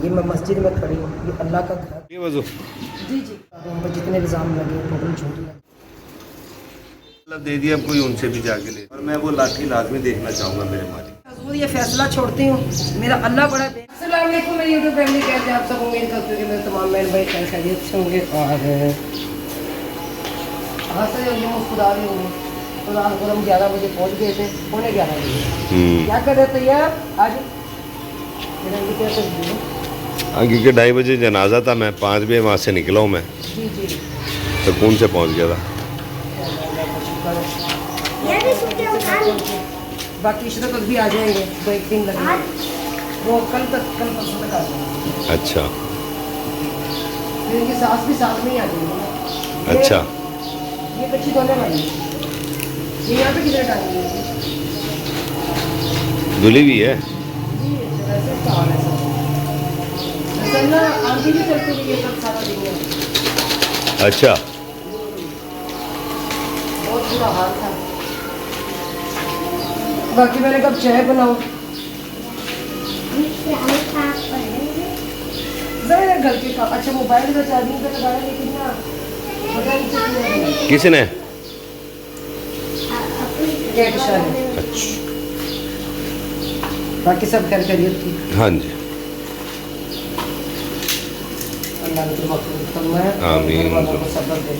ये मैं मस्जिद में खड़ी हूँ, ये अल्लाह का घर। ये वजू जी जी, पर जितने इल्ज़ाम लगे टोटल झूठ लगे। मतलब दे दिया, अब कोई उनसे भी जाके ले, और मैं वो लाठी लाजमी देखना चाहूँगा मेरे मालिक। हुजूर ये फैसला छोड़ती हूँ, मेरा अल्लाह बड़ा है। अस्सलाम वालेकुम मेरी यूट्यूब फैमिली, कैसे आप सब? उम्मीद करती हूँ कि मेरे तमाम बहन भाई खैरियत से होंगे और हंस रहे होंगे, मुस्कुरा रहे होंगे। तो रात को हम 11 बजे पहुँच गए थे, पौने 11 बजे। क्या कर रहे थे यार आज? हाँ, क्योंकि 2:30 बजे जनाजा था, मैं 5 बजे वहाँ से निकला हूँ मैं। जी जी, सुकून से पहुँच गया था। बाकी इश्क तक भी आ जाएंगे, 2-1 दिन लगेगा। वो कल परसों तक आ जाएंगे। अच्छा फिर इनकी सास भी साथ में ही आ जाएंगी। अच्छा, ये कच्ची धोने वाली है। ये यहाँ पे कितने टाइम लगेगी? धुली भी है। जी वैसे काम है सब। असल ना आंटी भी चलती रही है सब सारा दिन में। अच्छा, बहुत बुरा हाल था। बाकी मैंने कब चाय बनाऊँ? जरा घर के काम। अच्छा मोबाइल का चार्जिंग पे लगाया, लेकिन ना पता नहीं चल किसने? क्या किसान है। अच्छा, बाकी सब खैर खैरियत थी। हाँ जी, अल्लाह ने तो मकबूल फरमाए। आमीन। घर वालों को सब्र दे,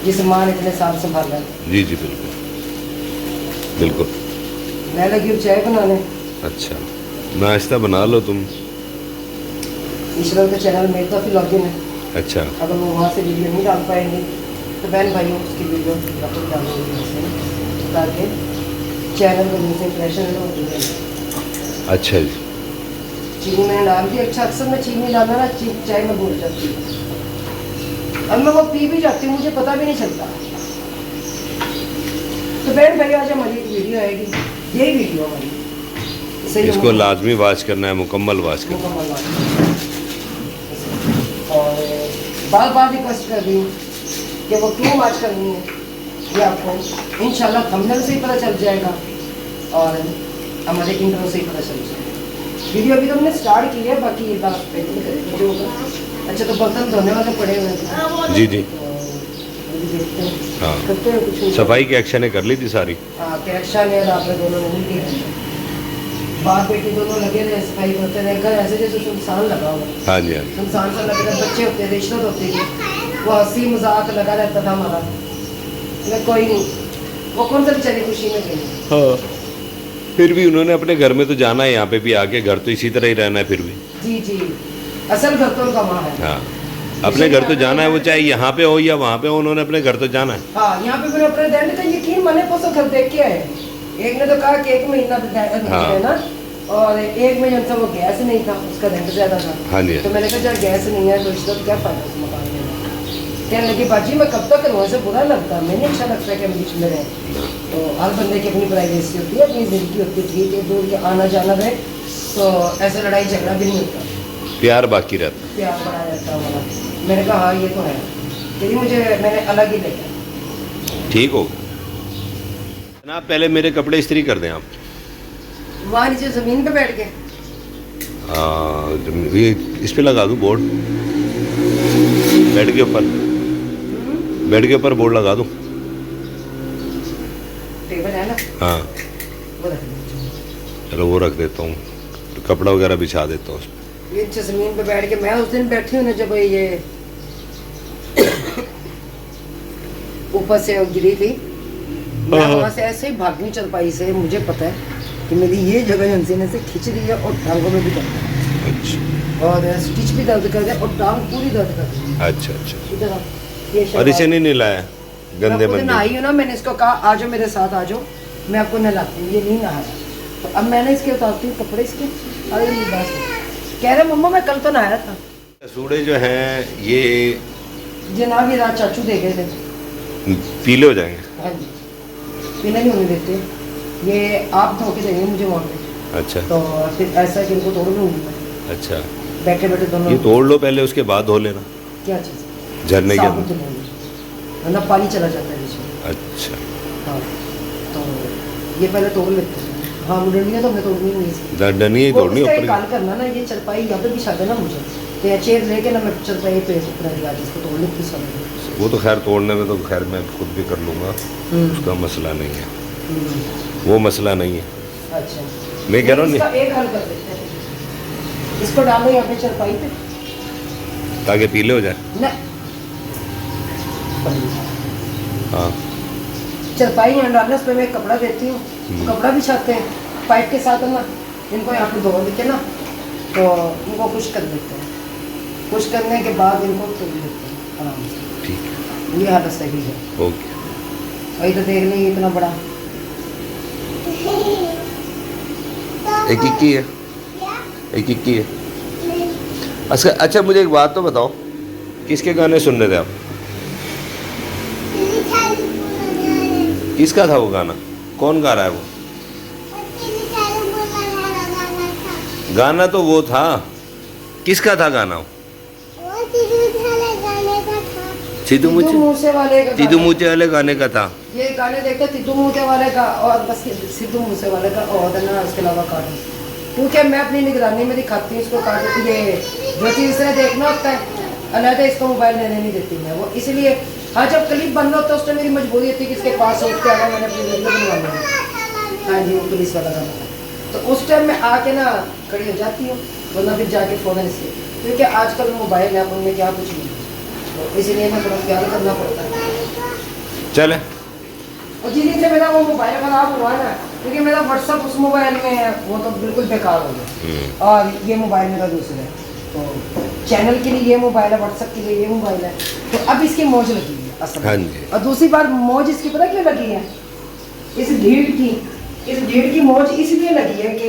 जिस माँ ने इतने साल संभाला है। जी जी, बिल्कुल बिल्कुल। मैं लगी हूँ चाय बनाने। अच्छा, नाश्ता बना लो तुम। ईश्वर के चैनल में तो लॉगिन है। अच्छा, अगर वो वहाँ से वीडियो नहीं डाल पाएंगे तो बहन भाइयों उसकी वीडियो अपलोड डालेंगे, ताकि चैनल को न्यूज़ इंप्रेशन है वो जुड़े। अच्छा जी। चीनी मैंने डाल दी। अच्छा अक्सर मैं चीनी डालना ना चाय में भूल जाती हूँ, अब मैं वो पी भी जाती हूँ, मुझे पता भी नहीं चलता। तो बहन भाई आज हमारी एक वीडियो आएगी, यही वीडियो हमारी। इसको लाजमी वॉच करना है, मुकम्मल वॉच करना है। और बार बार रिक्वेस्ट कर रही हूँ कि वो क्यों वॉच करनी है, ये आपको इंशाल्लाह थंबनेल से ही पता चल जाएगा और हमारे इंट्रो से ही पता चल जाएगा। वीडियो अभी तो हमने स्टार्ट की है, बाकी ये बात जो होगा। अच्छा, तो बर्तन धोने वाले पड़े हुए हैं। जी जी, देखते हैं। हाँ, करते हैं कुछ। सफाई की एक्शन ने कर ली थी सारी। हाँ, के एक्शन है, आप दोनों ने मिल के बाप बेटी दोनों लगे रहे, सफाई करते रहे। घर ऐसे जैसे सुनसान लगा हुआ। हाँ जी, हाँ जी। सुनसान सा लग रहा। बच्चे होते थे, रिश्ते होते थे, वो हंसी मजाक लगा रहता था हमारा। मैं कोई नहीं, वो कौन सा बेचारी खुशी में गई। हाँ, फिर भी उन्होंने अपने घर में तो जाना है, यहाँ पे भी आके घर तो इसी तरह ही रहना है फिर भी। जी जी, असल घर तो उनका वहाँ है। हाँ, अपने घर तो जाना है, वो चाहे यहाँ पे हो या वहाँ पे हो, उन्होंने अपने घर तो जाना है। हाँ, यहाँ पे मैंने अपने डैड का यकीन माने परसों घर देख के आए। एक ने तो कहा कि 1 महीना है ना, और एक में जब वो गैस नहीं था, उसका रेंट ज्यादा था। हाँ जी। तो मैंने कहा जब गैस नहीं है तो इसका क्या फायदा उस मकान में। कहने लगी बाजी मैं कब तक करूँ, ऐसे बुरा लगता है, मैंने अच्छा लगता है कि हम बीच में रहें। तो हर बंदे की अपनी प्राइवेसी होती है, अपनी जिंदगी होती है। ठीक है, दूर के आना जाना रहे तो ऐसे लड़ाई झगड़ा भी नहीं होता, प्यार बाकी रहता। प्यार बना रहता है हमारा। मैंने कहा हाँ ये तो है, यदि मुझे मैंने अलग ही देखा। ठीक हो जनाब, पहले मेरे कपड़े इस्त्री कर दें आप। वहाँ नीचे ज़मीन पे बैठ के। ये इस पे लगा दूँ बोर्ड, बेड के ऊपर, बेड के ऊपर बोर्ड लगा दूँ। टेबल है ना? हाँ, वो रख दीजिए। चलो वो रख देता हूँ, कपड़ा वगैरह बिछा देता हूँ। ये नीचे ज़मीन पे बैठ के, मैं उस दिन बैठी हूँ ना जब ये ऊपर से गिरी थी, मैं वहाँ से ऐसे ही भाग नहीं चल पाई से। मुझे पता है कि मेरी ये जगह हंसीने से खिंच रही है और टांगों में भी दर्द है। अच्छा, और स्टिच भी दर्द कर रहा है और टांग पूरी दर्द कर रही है। अच्छा अच्छा। इधर आओ, ये और इसे नहीं नहलाया गंदे मैं बंदे? नहाई हूँ ना, मैंने इसको कहा आ जाओ मेरे साथ, आ जाओ मैं आपको नहलाती हूँ। ये नहीं नहाया, तो अब मैंने इसके उतारती हूँ कपड़े इसके। अरे बस कह रहे मम्मा मैं कल तो नहाया था। सूड़े जो हैं ये जनाब ये रात चाचू दे गए थे, पीले हो जाएंगे। हाँ जी, पीने नहीं होने देते, ये आप धो के देंगे मुझे वहाँ पे। अच्छा, तो फिर ऐसा कि इनको तोड़ लूँगी मैं, अच्छा, बैठे बैठे दोनों। ये तोड़ लो पहले, उसके बाद धो लेना क्या चीज़? झरने के साबुत अंदर। धुलेंगे, वरना पानी चला जाता है बीच में। अच्छा, हाँ, तो ये पहले तोड़ लेते हैं। हाँ वो डंडियाँ तो मैं तोड़नी नहीं इसकी। डंडी ही वो तोड़नी उसका ऊपर एक हाल करना ना, ये चरपाई यहाँ पे बिछा देना मुझे, तो या चेयर लेके ना मैं चरपाई पे ऊपर लगा जिसको तोड़ने की समय। वो तो खैर तोड़ने में तो खैर मैं खुद भी कर लूँगा, उसका मसला नहीं है, वो मसला नहीं है। अच्छा मैं कह रहा हूँ इसका एक हल कर देते हैं, इसको डालो यहाँ पे चरपाई पे ताकि पीले हो जाए। ना, हाँ चरपाई यहाँ डालने उस पर मैं एक कपड़ा देती हूँ, कपड़ा बिछाते हैं पाइप के साथ है ना, इनको यहाँ पे धो देते ना, तो इनको खुश कर देते हैं, खुश करने के बाद इनको तोड़ देते हैं आराम से। ठीक है, ये हालत सही है। ओके। वही तो देख लेंगे इतना बड़ा एक इक्की है, एक इक्की है। अच्छा अच्छा, मुझे एक बात तो बताओ, किसके गाने सुन रहे थे आप? किसका था वो गाना? कौन गा रहा है वो गाना? तो वो था, किसका था गाना? सिद्धू मूसे वाले का सिद्धू मूसे वाले गाने का था। ये गाने देखते सिद्धू मूसे वाले का, और बस सिद्धू मूसे वाले का, और ना उसके अलावा कार्टून, क्योंकि मैं अपनी निगरानी में दिखाती हूँ इसको कार्टून, ये जो चीज़ से देखना होता है अलग है, इसको मोबाइल लेने नहीं देती मैं वो, इसलिए हाँ जब क्लिप बन रहा होता है उस टाइम मेरी मजबूरी होती है कि इसके पास उठ के आना, मैंने अपनी वीडियो बनवा ली। हाँ जी वो पुलिस वाला गाना, तो उस टाइम मैं आके ना खड़ी हो जाती हूँ, वरना फिर जाके फ़ौरन इससे, क्योंकि आजकल मोबाइल है उनमें क्या कुछ नहीं, तो इसलिए मैं थोड़ा ख्याल करना पड़ता है। चले, और जिस दिन से मेरा वो मोबाइल ख़राब हुआ ना, क्योंकि मेरा व्हाट्सअप उस मोबाइल में है, वो तो बिल्कुल बेकार हो गया, और ये मोबाइल मेरा दूसरा है, तो चैनल के लिए ये मोबाइल है, व्हाट्सअप के लिए ये मोबाइल है, तो अब इसकी मौज लगी है असल में। हाँ जी। और दूसरी बार मौज इसकी पता क्यों लगी है? इस भीड़ की मौज इसलिए लगी है कि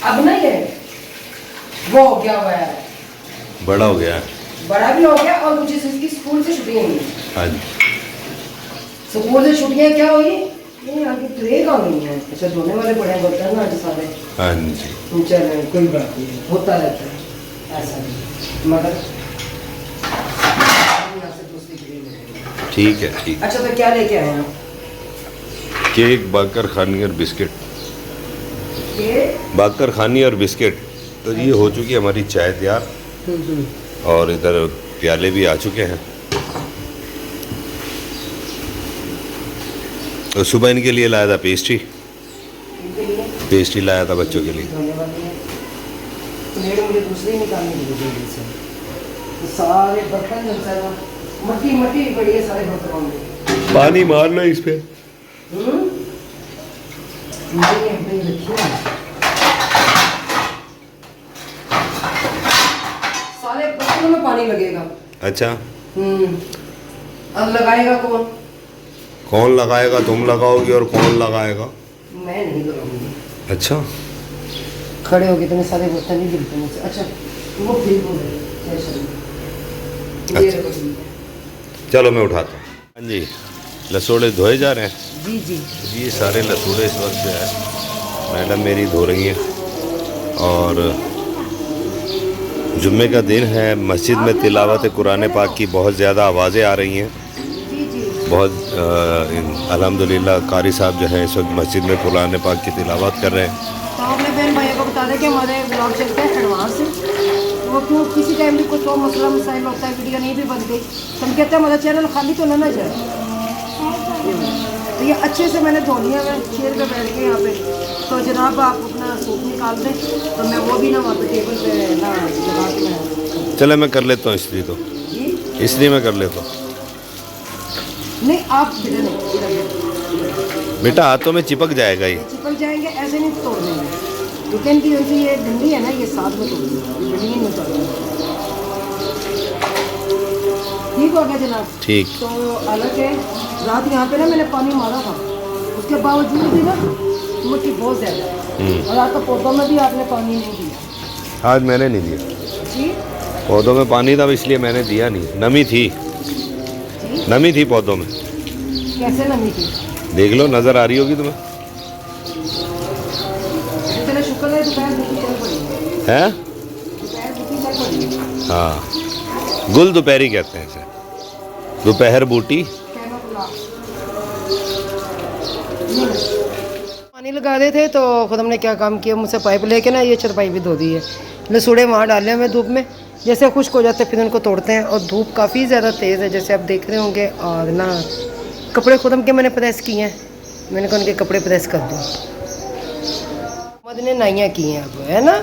अब ना ये वो हो गया हुआ है, बड़ा हो गया, बड़ा भी हो गया, और मुझे इसकी स्कूल से छुट्टियाँ हुई। हाँ जी, स्कूल से छुट्टियाँ क्या हुई? ये आगे ब्रेक आ गई है, अच्छा धोने वाले बड़े बर्तन ना आज सारे। हाँ जी, चलो कोई बात नहीं, होता रहता है ऐसा नहीं, मगर ठीक है, ठीक। अच्छा तो क्या लेके आए आप? केक, बाकर खानी और बिस्किट। बाकर खानी और बिस्किट। तो ये हो चुकी है हमारी चाय तैयार, और इधर प्याले भी आ चुके हैं। तो सुबह इनके लिए लाया था पेस्ट्री लाया था बच्चों के लिए। मुझे दूसरे निकालने से सारे बर्तन मट्टी पड़ी है सारे बर्तनों में। पानी मारना इस पे। सारे बर्तनों में पानी लगेगा। अच्छा, अब लगाएगा कौन? कौन लगाएगा? तुम लगाओगी, और कौन लगाएगा? मैं नहीं लगाऊंगी। अच्छा, खड़े हो गए तो मैं सारे बर्तन ही गिरते मुझसे। अच्छा वो बिल्कुल चलो मैं उठाता हूँ। हाँ जी, लसूड़े धोए जा रहे हैं। जी जी ये सारे लसूड़े इस वक्त जो है मैडम मेरी धो रही हैं, और जुम्मे का दिन है, मस्जिद में तिलावत कुरान पाक की बहुत ज़्यादा आवाज़ें आ रही हैं। बहुत अल्हम्दुलिल्लाह कारी साहब जो हैं इस वक्त मस्जिद में कुरान पाक की तिलावत कर रहे हैं। तो आपने बहन भाइयों को बता दें कि हमारे ब्लॉग चलते हैं एडवांस से, वो क्यों किसी टाइम भी कुछ तो मसला मसाइल होता है, वीडियो नहीं भी बन गई तो हम कहते हैं हमारा चैनल खाली तो ना जाए। तो ये अच्छे से मैंने धो लिया है चेयर पे बैठ के यहाँ पे, तो जनाब आप अपना सूप निकाल दें, तो मैं वो भी ना वहाँ पे टेबल पे ना लगा के मैं चले मैं कर लेता हूँ इसलिए, तो जी इसलिए मैं कर लेता हूँ। नहीं आप बेटा नहीं, बेटा हाथों में चिपक जाएगा ये। चिपक जाएंगे, ऐसे नहीं तोड़ देंगे, लेकिन की वजह ये डंडी है ना, ये साथ में तोड़ देंगे, डंडी नहीं तोड़। ठीक हो गया जनाब? ठीक। तो अलग है, रात यहाँ पे ना मैंने पानी मारा था, उसके बावजूद भी ना मिट्टी बहुत ज़्यादा, और आपका पौधों में भी आपने पानी नहीं दिया। आज मैंने नहीं दिया जी, पौधों में पानी था इसलिए मैंने दिया नहीं, नमी थी, नमी थी पौधों में। कैसे नमी थी? देख लो, नज़र आ रही होगी तुम्हें। चलो शुक्र है दोपहर बुकी चल पड़ी है, दोपहर बुकी चल पड़ी। हाँ, गुल दोपहरी कहते हैं इसे, दोपहर बूटी। पानी लगा रहे थे तो खुद हमने क्या काम किया, मुझसे पाइप लेके ना ये चारपाई भी धो दी है। लसूड़े वहाँ डाले हुए धूप में, जैसे खुश्क हो जाते फिर उनको तोड़ते हैं। और धूप काफ़ी ज़्यादा तेज़ है जैसे आप देख रहे होंगे। और ना कपड़े खुद हम के मैंने प्रेस किए हैं, मैंने कहा उनके कपड़े प्रेस कर दूँ। मद ने नाइयाँ की हैं अब, है ना।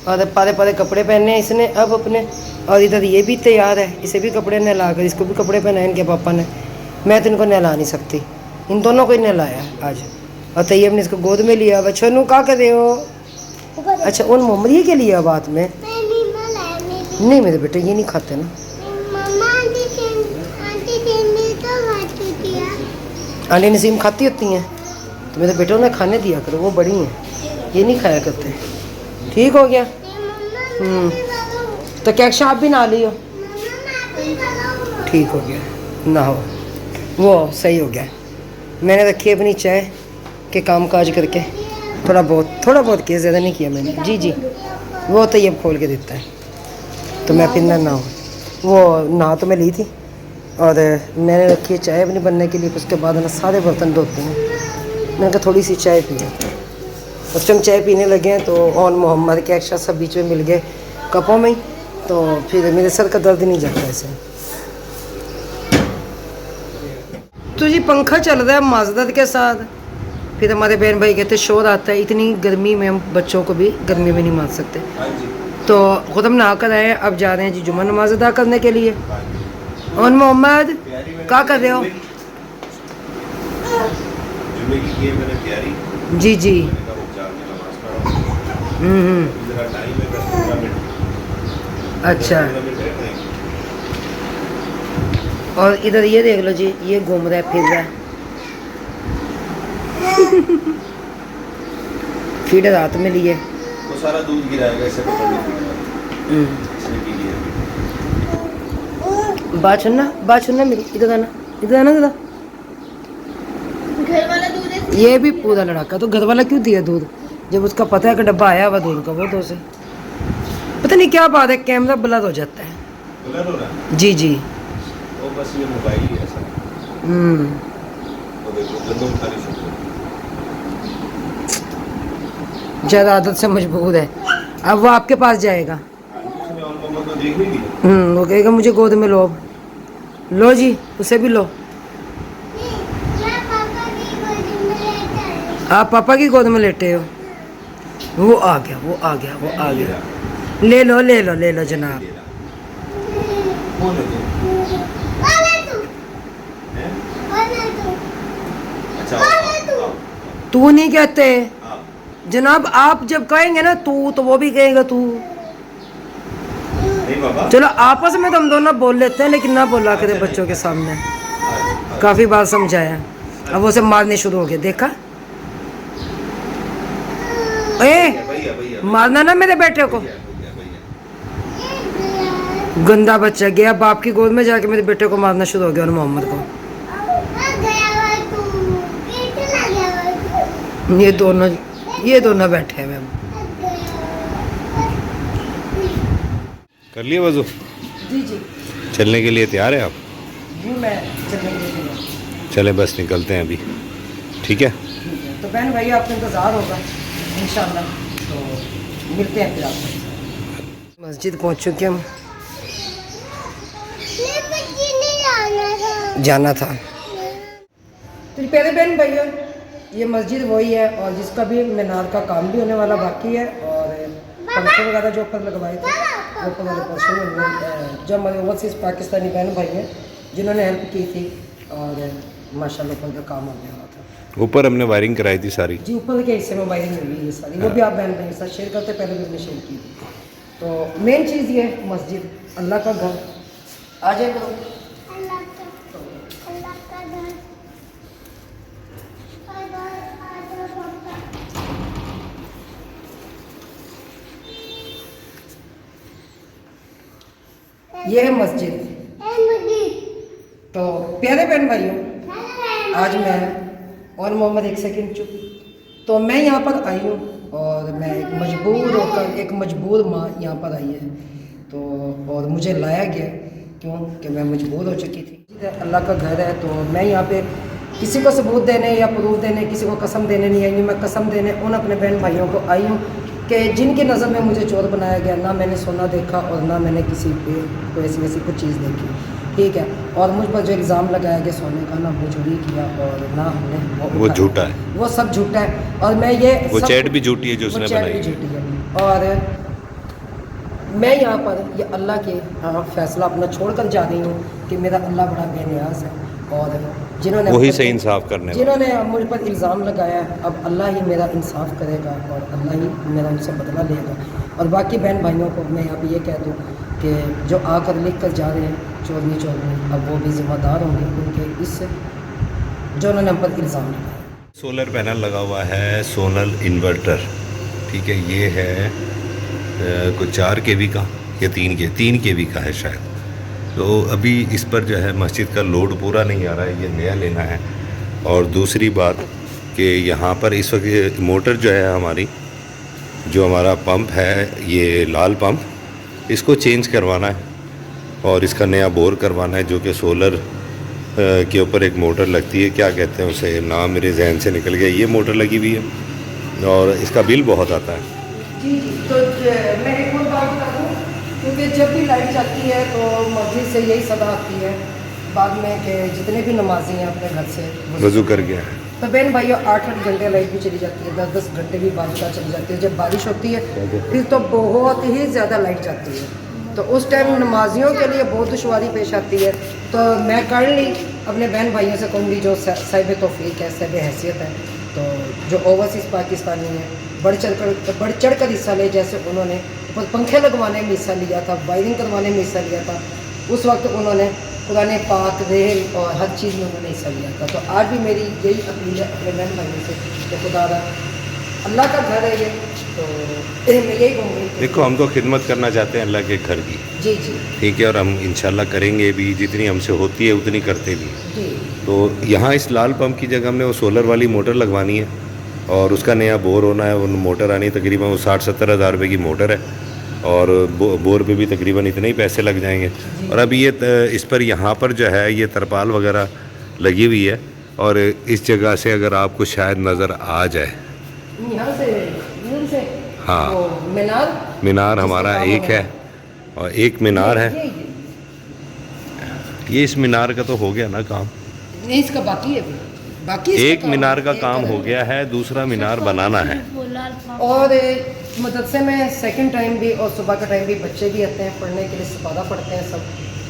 और पारे पारे कपड़े पहने हैं इसने अब अपने। और इधर ये भी तैयार है, इसे भी कपड़े नहला कर, इसको भी कपड़े पहनाए इनके पापा ने। मैं तो इनको नहला नहीं सकती, इन दोनों को ही नहलाया आज। और तैयब ने इसको गोद में लिया। अब छोनू क्या कर रहे हो? अच्छा उन मोमरी के लिए बात में नहीं, मेरे बेटे ये नहीं खाते ना। आंटी नसीम खाती होती हैं तो मेरे बेटे उन्हें खाने दिया करो, वो बड़ी हैं, ये नहीं खाया करते। ठीक हो गया। तो क्या आप भी नहा लियो? ठीक हो गया, नहाओ, वो सही हो गया। मैंने रखी अपनी चाय के काम काज करके, थोड़ा बहुत किया, ज़्यादा नहीं किया मैंने। जी जी, वो तो ये खोल के देता है तो मैं फिर ना नहाऊँ। वो नहा तो मैं ली थी और मैंने रखी है चाय अपनी बनने के लिए। उसके बाद ना सारे बर्तन धोते हैं। मैंने कहा थोड़ी सी चाय पी है। उस टाइम चाय पीने लगे हैं तो ऑन मोहम्मद के एक्स्ट्रा सब बीच में मिल गए कपों में ही, तो फिर मेरे सर का दर्द नहीं जाता ऐसे। तो जी पंखा चल रहा है माजदत के साथ। फिर हमारे बहन भाई कहते शोर आता है, इतनी गर्मी में हम बच्चों को भी गर्मी में नहीं मार सकते। तो खुद हम नहा कर आए, अब जा रहे हैं जी जुम्मा नमाज अदा करने के लिए। और मोहम्मद क्या कर रहे हो? जी जी। अच्छा, और इधर ये देख लो जी, ये घूम रहा है फिर रहा है। फीडर हाथ में लिए, वो सारा दूध गिराएगा इसे पकड़ने के लिए। बात सुनना मेरी, इधर आना दादा। घर वाला दूध है, ये भी पूरा लड़ाका। तो घर वाला क्यों दिया दूध जब उसका पता है कि डब्बा आया हुआ दूध का? वो तो उसे पता नहीं क्या बात है, कैमरा ब्लर हो जाता है। ब्लर हो रहा है? जी जी। वो बस ये मोबाइल ही ऐसा। वो देखो गंदम खाली शुरू। ज़्यादा आदत से मजबूर है, अब वो आपके पास जाएगा। वो कहेगा मुझे गोद में लो। अब लो जी, उसे भी लो। आप पापा की गोद में लेटे हो। वो आ गया। ले लो जनाब। तू नहीं कहते जनाब, आप जब कहेंगे ना तू, तो वो भी कहेगा तू। चलो आपस में तो हम दोनों बोल लेते हैं, लेकिन ना बोला करे बच्चों के सामने। काफ़ी बार समझाया, अब वो से मारने शुरू हो गए। देखा ए, मारना ना मेरे बेटे को। गंदा बच्चा गया बाप की गोद में जाके मेरे बेटे को मारना शुरू हो गया और मोहम्मद को। ये दोनों बैठे हैं। कर लिए वजू? जी जी। चलने के लिए तैयार है आप? जी मैं चलने के लिए। चले बस निकलते हैं अभी, ठीक है? तो बहन भाई आपका इंतज़ार होगा इंशाल्लाह, तो मिलते हैं फिर आपको। मस्जिद पहुंच चुके हम, जाना था। तो प्यारे बहन भाइयों, ये मस्जिद वही है और जिसका भी मीनार का काम भी होने वाला बाकी है। और पंखे वगैरह जो ऊपर लगवाए थे वो ऊपर वाले पोर्शन में जो हमारे ओवरसीज़ पाकिस्तानी बहन भाई हैं जिन्होंने हेल्प की थी, और माशाल्लाह ऊपर का काम हो गया था। ऊपर हमने वायरिंग कराई थी सारी जी, ऊपर के हिस्से में वायरिंग हुई है सारी, वो भी आप बहन भाई के साथ शेयर करते, पहले भी हमने शेयर की थी। तो मेन चीज़ ये मस्जिद, अल्लाह का घर। आ जाए ये है मस्जिद। तो प्यारे बहन भाइयों, आज मैं और मोहम्मद एक सेकंड चुप। तो मैं यहाँ पर आई हूँ और मैं एक मजबूर होकर, एक मजबूर माँ यहाँ पर आई है। तो और मुझे लाया गया क्यों कि मैं मजबूर हो चुकी थी। अल्लाह का घर है तो मैं यहाँ पे किसी को सबूत देने या प्रूफ देने, किसी को कसम देने नहीं आई हूँ। मैं कसम देने उन अपने बहन भाइयों को आई हूँ कि जिनकी नज़र में मुझे चोर बनाया गया। ना मैंने सोना देखा और ना मैंने किसी पे कोई ऐसी वैसी कुछ चीज़ देखी, ठीक है। और मुझ पर जो इल्ज़ाम लगाया गया सोने का, ना वो चोरी किया और ना हमने वो झूठा है, वो सब झूठा है। और मैं ये वो चैट भी झूठी है जो उसने बनाई है। झूठी है। और मैं यहाँ पर ये अल्लाह के फ़ैसला अपना छोड़ कर जा रही हूँ कि मेरा अल्लाह बड़ा बेनियाज़ है। और जिन्होंने वही सही इंसाफ करने वाला। जिन्होंने मुझ पर इल्ज़ाम लगाया है, अब अल्लाह ही मेरा इंसाफ करेगा और अल्लाह ही मेरा उनसे बदला लेगा। और बाकी बहन भाइयों को मैं यहाँ पे ये कह दूँ कि जो आकर लिख कर जा रहे हैं चोरनी चोरनी, अब वो भी ज़िम्मेदार होंगे उनके इस जो उन्होंने हम पर इल्ज़ाम लगाया। सोलर पैनल लगा हुआ है, सोलर इन्वर्टर, ठीक है। ये है कुछ 4 kV का या 3 kV का है शायद। तो अभी इस पर जो है मस्जिद का लोड पूरा नहीं आ रहा है, ये नया लेना है। और दूसरी बात कि यहाँ पर इस वक्त मोटर जो है हमारी, जो हमारा पंप है ये लाल पंप, इसको चेंज करवाना है और इसका नया बोर करवाना है, जो कि सोलर के ऊपर एक मोटर लगती है, क्या कहते हैं उसे, नाम मेरे जहन से निकल गया। ये मोटर लगी हुई है और इसका बिल बहुत आता है। जी जी, तो मैं एक और बात बता दूँ, क्योंकि जब भी लाइट जाती है तो मस्जिद से यही सदा आती है बाद में कि जितने भी नमाजी हैं अपने घर से वज़ू कर गया है। तो बहन भाइयों 8-8 घंटे लाइट भी चली जाती है, 10-10 घंटे भी बाद का चली जाती है। जब बारिश होती है फिर तो बहुत ही ज़्यादा लाइट जाती है, तो उस टाइम नमाजियों के लिए बहुत दुश्वारी पेश आती है। तो मैं काइंडली अपने बहन भाइयों से कहूँगी जो साहिब तौफीक है, साहिब हैसियत है, तो जो ओवरसीज़ पाकिस्तानी हैं, बढ़ चढ़ कर हिस्सा ले। जैसे उन्होंने पंखे लगवाने में हिस्सा लिया था, वायरिंग करवाने में हिस्सा लिया था, उस वक्त उन्होंने पुराने पाक रेल और हर चीज़ में उन्होंने हिस्सा लिया था। तो आज भी मेरी यही अपील है अपने बहन भाइयों से कि खुदा अल्लाह का घर है ये, तो मैं यही कहूँगी। देखो, हम तो खिदमत करना चाहते हैं अल्लाह के घर की, जी जी, ठीक है, और हम इंशाल्लाह करेंगे भी, जितनी हमसे होती है उतनी करते भी। जी। तो यहाँ इस लाल पंप की जगह हमने वो सोलर वाली मोटर लगवानी है और उसका नया बोर होना है। वो मोटर आनी तकरीबन वो 60-70 हज़ार रुपये की मोटर है और बोर पे भी तकरीबन इतने ही पैसे लग जाएंगे। और अभी ये इस पर यहाँ पर जो है ये तरपाल वगैरह लगी हुई है और इस जगह से अगर आपको शायद नज़र आ जाए, यहाँ से हाँ, वो मीनार हमारा एक है और एक मीनार है। ये इस मीनार का तो हो गया ना काम, नहीं इसका बाकी है, बाकी एक मीनार का काम हो गया है, दूसरा मीनार बनाना है। और मदरसे में सेकंड टाइम भी और सुबह का टाइम भी बच्चे भी आते हैं पढ़ने के लिए, सिपारा पढ़ते हैं सब,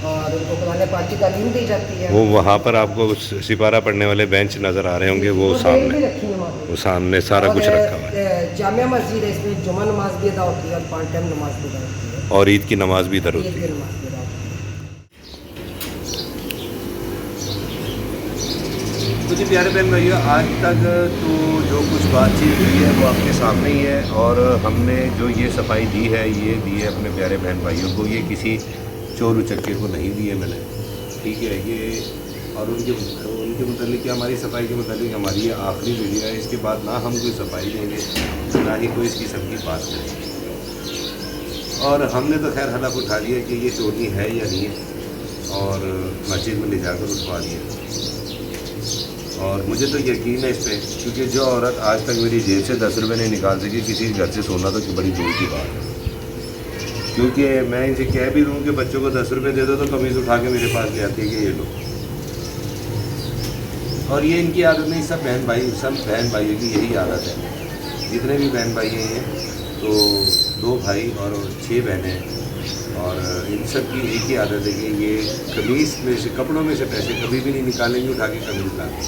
और उनको कुरान पाक की तालीम दी जाती है। वो वहाँ पर आपको सिपारा पढ़ने वाले बेंच नज़र आ रहे होंगे, वो सामने सारा कुछ रखा हुआ है। जामिया मस्जिद है, इसमें जुमा नमाज भी अदा होती है और 5 टाइम नमाज भी अदा होती है और ईद की नमाज भी इधर होती है। तो जी प्यारे बहन भैया, आज तक तो जो कुछ बातचीत हुई है वो आपके सामने ही है और हमने जो ये सफाई दी है ये दी है अपने प्यारे बहन भाइयों को, ये किसी चोर उचक्के को नहीं दी है मैंने, ठीक है। ये और उनके मुतालिक हमारी सफाई के मुतालिक हमारी ये आखिरी वीडियो है। इसके बाद ना हम कोई सफाई देंगे ना ही कोई इस किस्म की बात करेंगे। और हमने तो खैर हलफ उठा लिया कि ये चोरी है या नहीं है और मस्जिद में ले जाकर उठवा दिया। और मुझे तो यकीन है इस पर, क्योंकि जो औरत आज तक मेरी जेब से 10 रुपये नहीं निकाल सकी किसी घर से सोना, तो बड़ी दूर की बात है। क्योंकि मैं इनसे कह भी दूँ कि बच्चों को 10 रुपये दे दो तो कमीज़ उठा के मेरे पास ले आती है कि ये लो। और ये इनकी आदत नहीं, सब बहन भाइयों की यही आदत है। जितने भी बहन भाई हैं तो 2 भाई और 6 बहनें हैं और इन सब की एक ही आदत है कि ये कमीज़ में से, कपड़ों में से पैसे कभी भी नहीं निकालेंगे उठा के कमीज़ लाएंगे।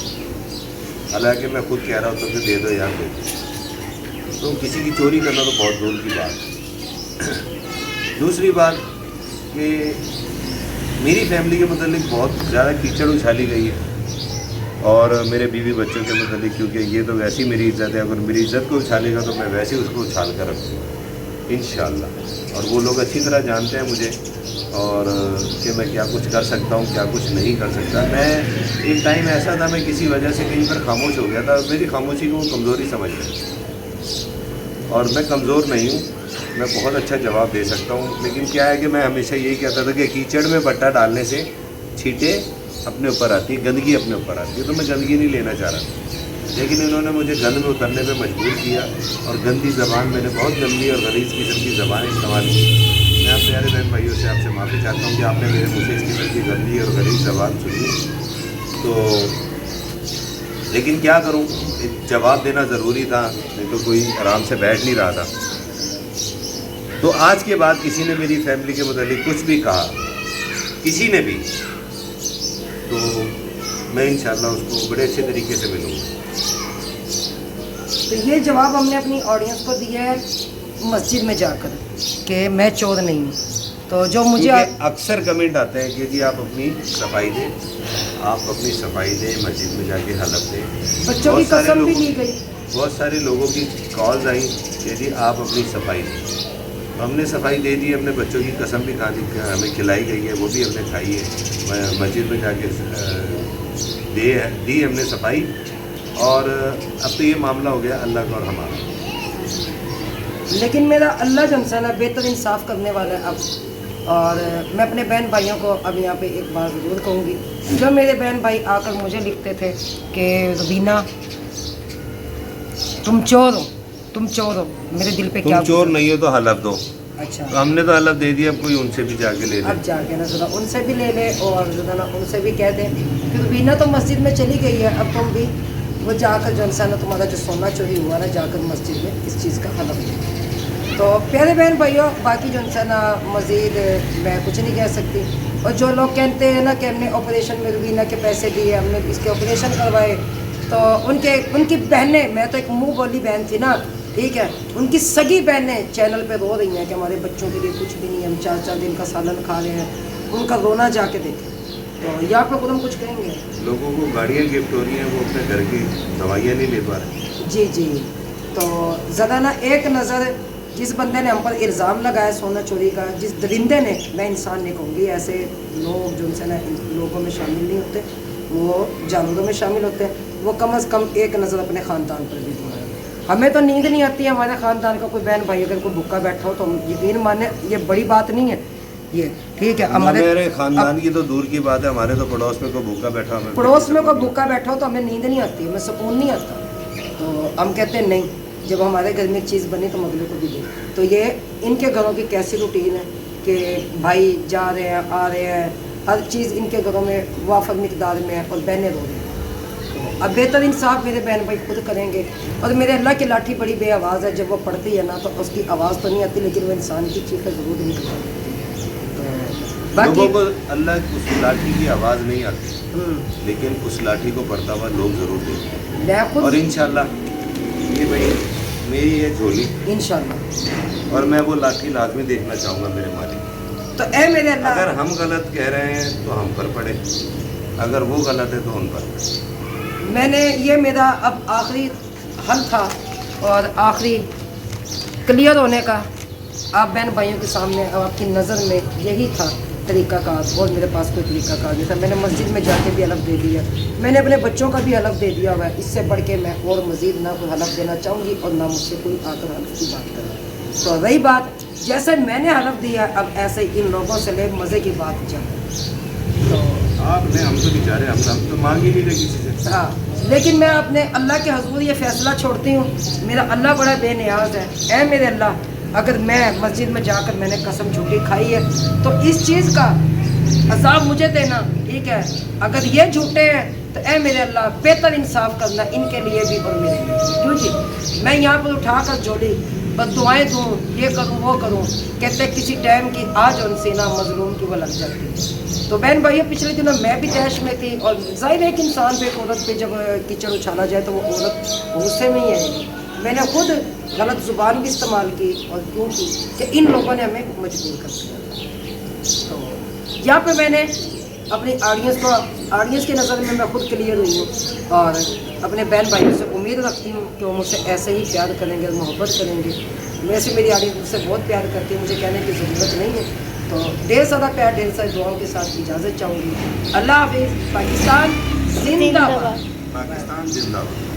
हालांकि मैं खुद कह रहा हूँ तो दे दो यार, दे दो। तो किसी की चोरी करना तो बहुत दूर की बात है। दूसरी बात कि मेरी फैमिली के मुतालिक बहुत ज़्यादा कीचड़ उछाली गई है और मेरे बीवी बच्चों के मुतालिक, क्योंकि ये तो वैसी मेरी इज़्ज़त है, अगर मेरी इज़्ज़त को उछालेगा तो मैं वैसे ही उसको उछाल कर रखूँगा इंशाअल्लाह। और वो लोग अच्छी तरह जानते हैं मुझे और कि मैं क्या कुछ कर सकता हूँ, क्या कुछ नहीं कर सकता। मैं एक टाइम ऐसा था, मैं किसी वजह से कहीं पर खामोश हो गया था, मेरी खामोशी को वो कमज़ोरी समझ गए और मैं कमज़ोर नहीं हूँ, मैं बहुत अच्छा जवाब दे सकता हूँ। लेकिन क्या है कि मैं हमेशा यही कहता था कि कीचड़ में बट्टा डालने से छींटे अपने ऊपर आती है, गंदगी अपने ऊपर आती है। तो मैं गंदगी नहीं लेना चाह रहा, लेकिन इन्होंने मुझे गंद में उतरने पे मजबूर किया और गंदी ज़बान, मैंने बहुत गंदी और गलीज़ किस्म की ज़बान इस्तेमाल की। मैं आप प्यारे बहन भाइयों से आपसे माफ़ी चाहता हूँ कि आपने मेरे मुँह से इस किस्म की गंदी और गलीज़ ज़बान सुनी। तो लेकिन क्या करूँ, जवाब देना ज़रूरी था, नहीं तो कोई आराम से बैठ नहीं रहा था। तो आज के बाद किसी ने मेरी फैमिली के मुतालिक कुछ भी कहा, किसी ने भी, तो मैं इंशाल्लाह उसको बड़े अच्छे तरीके से मिलूँगा। तो ये जवाब हमने अपनी ऑडियंस को दिया है मस्जिद में जाकर कि मैं चोर नहीं हूँ। तो जो मुझे अक्सर कमेंट आते हैं कि जी आप अपनी सफाई दें, आप अपनी सफाई दें, मस्जिद में जाके हलफ दें। बच्चों की कसम भी ली गई, बहुत सारे लोगों की कॉल्स आई कि जी आप अपनी सफाई दें। तो हमने सफाई दे दी, अपने बच्चों की कसम भी खा दी, हमें खिलाई गई है, वो भी हमने खाई है। मस्जिद में जाके दी हमने सफाई। और अब तो ये मामला हो गया अल्लाह का और हमारा। लेकिन मेरा अल्लाह जो है ना बेहतर इंसाफ करने वाला है अब। और मैं अपने बहन भाइयों को अब यहाँ पे एक बात ज़रूर कहूँगी, जो मेरे बहन भाई आकर मुझे लिखते थे कि रुबीना तुम चोर हो, तुम चोर हो, मेरे दिल पे क्या, तुम चोर नहीं हो तो हलफ दो। अच्छा, तो हमने तो हलफ दे दिया, अब कोई उनसे भी जाके ले ले। अब जाके ना ज़रा उनसे भी ले ले और ज़रा ना उनसे भी कह दें कि रुबीना तो मस्जिद में चली गई है, अब तुम भी वो जाकर जो है ना तुम्हारा जो सोना चोरी हुआ ना, जाकर मस्जिद में इस चीज़ का हलफ दे। तो प्यारे बहन भाइयों, बाकी जो है ना मज़ीद मैं कुछ नहीं कह सकती। और जो लोग कहते हैं ना कि हमने ऑपरेशन में रुबीना के पैसे दिए, हमने इसके ऑपरेशन करवाए, तो उनकी बहनें, मैं तो एक मुँह बोली बहन थी ना, ठीक है, उनकी सगी बहनें चैनल पे रो रही हैं कि हमारे बच्चों के लिए कुछ भी नहीं, हम 4-4 दिन का सालन खा रहे हैं। उनका रोना जाके देखें। तो यहाँ पर खुद हम कुछ कहेंगे, लोगों को गाड़ियाँ गिफ्ट हो रही हैं, वो अपने घर की दवाइयाँ नहीं ले पा रहे। जी जी। तो ज़रा ना एक नज़र, जिस बंदे ने हम पर इल्ज़ाम लगाया सोना चोरी का, जिस दरिंदे ने, मैं इंसान नहीं कहूँगी, ऐसे लोग जो उनसे ना लोगों में शामिल नहीं होते, वो जानवरों में शामिल होते हैं, वो कम अज़ कम एक नज़र अपने ख़ानदान पर भी दुआएं। हमें तो नींद नहीं आती है, हमारे ख़ानदान का कोई बहन भाई अगर कोई भूखा बैठा हो तो हम यकीन माने, ये बड़ी बात नहीं है ये, ठीक है। हमारे ख़ानदान की तो दूर की बात है, हमारे तो पड़ोस में कोई भूखा बैठा, हमें पड़ोस में कोई भूखा बैठा हो तो हमें नींद नहीं आती, हमें सुकून नहीं आता। तो हम कहते हैं नहीं, जब हमारे घर में एक चीज़ बनी तो हम अगले को भी दें। तो ये इनके घरों की कैसी रूटीन है कि भाई जा रहे हैं, आ रहे हैं, हर चीज़ इनके घरों में वाफक मिकदार में है और बहनें रो रही हैं। तो अब बेहतर इंसाफ मेरे बहन भाई खुद करेंगे। और मेरे अल्लाह की लाठी बड़ी बे आवाज़ है, जब वो पढ़ती है ना तो उसकी आवाज़ तो नहीं आती, लेकिन वो इंसान की चीखें ज़रूर निकलती है। तो बाकी लोगों को अल्लाह उस लाठी की आवाज़ नहीं आती, लेकिन उस लाठी को पढ़ता हुआ लोग ज़रूर देखते हैं। और इंशाल्लाह ये भाई मेरी है झोली, इंशाल्लाह, और मैं वो लाठी लाजमी देखना चाहूँगा मेरे मालिक। तो ए मेरे अल्लाह, अगर हम गलत कह रहे हैं तो हम पर पड़े, अगर वो गलत है तो उन पर। मैंने ये मेरा अब आखिरी हल था और आखिरी क्लियर होने का आप बहन भाइयों के सामने, अब आपकी नज़र में यही था तरीक़ाकार, और मेरे पास कोई तरीक़ाकार नहीं था। मैंने मस्जिद में जाके भी हलफ दे दिया, मैंने अपने बच्चों का भी हलफ दे दिया हुआ है। इससे बढ़ के मैं और मज़ीद ना कोई हलफ देना चाहूँगी और ना मुझसे कोई आकर हलफ की बात करे। तो रही बात, जैसे मैंने हलफ दिया, अब ऐसे इन लोगों से ले मज़े की बात जाए। तो आपने, हम तो बेचारे, हम तो मांग ही नहीं रहे किसी से। हाँ, लेकिन मैं अपने अल्लाह के हज़ूर ये फ़ैसला छोड़ती हूँ, मेरा अल्लाह बड़ा बेनियाज़ है। ऐ मेरे अल्लाह, अगर मैं मस्जिद में जाकर मैंने कसम झूठी खाई है तो इस चीज़ का अज़ाब मुझे देना, ठीक है। अगर ये झूठे हैं तो ऐ मेरे अल्लाह बेहतर इंसाफ करना इनके लिए भी और मेरे लिए, क्यों जी। मैं यहाँ पर उठा कर जोड़ी बस दुआएँ दूँ, ये करूँ वो करूँ, कहते किसी टाइम की आज उनसे ना मजलूम की वो लग जाती है। तो बहन भाइयों, पिछले दिनों मैं भी तैश में थी, और ज़ाहिर है कि इंसान पे, एक औरत पे जब कीचड़ उछाला जाए तो वो औरत गुस्से में ही आएगी। मैंने खुद गलत ज़ुबान भी इस्तेमाल की, और क्यों की कि इन लोगों ने हमें मजबूर कर दिया। तो यहाँ पे मैंने अपनी ऑडियंस की नज़र में मैं खुद क्लियर हुई हूँ, और अपने बहन भाइयों से उम्मीद रखती हूँ कि वो मुझसे ऐसे ही प्यार करेंगे और मोहब्बत करेंगे। वैसे मेरी ऑडियंस मुझसे बहुत प्यार करती है, मुझे कहने की ज़रूरत नहीं है। तो ढेर सारा प्यार, ढेर सारी दुआओं के साथ इजाज़त चाहूँगी। अल्लाह हाफिज़। पाकिस्तान जिंदाबाद। पाकिस्तान जिंदाबाद।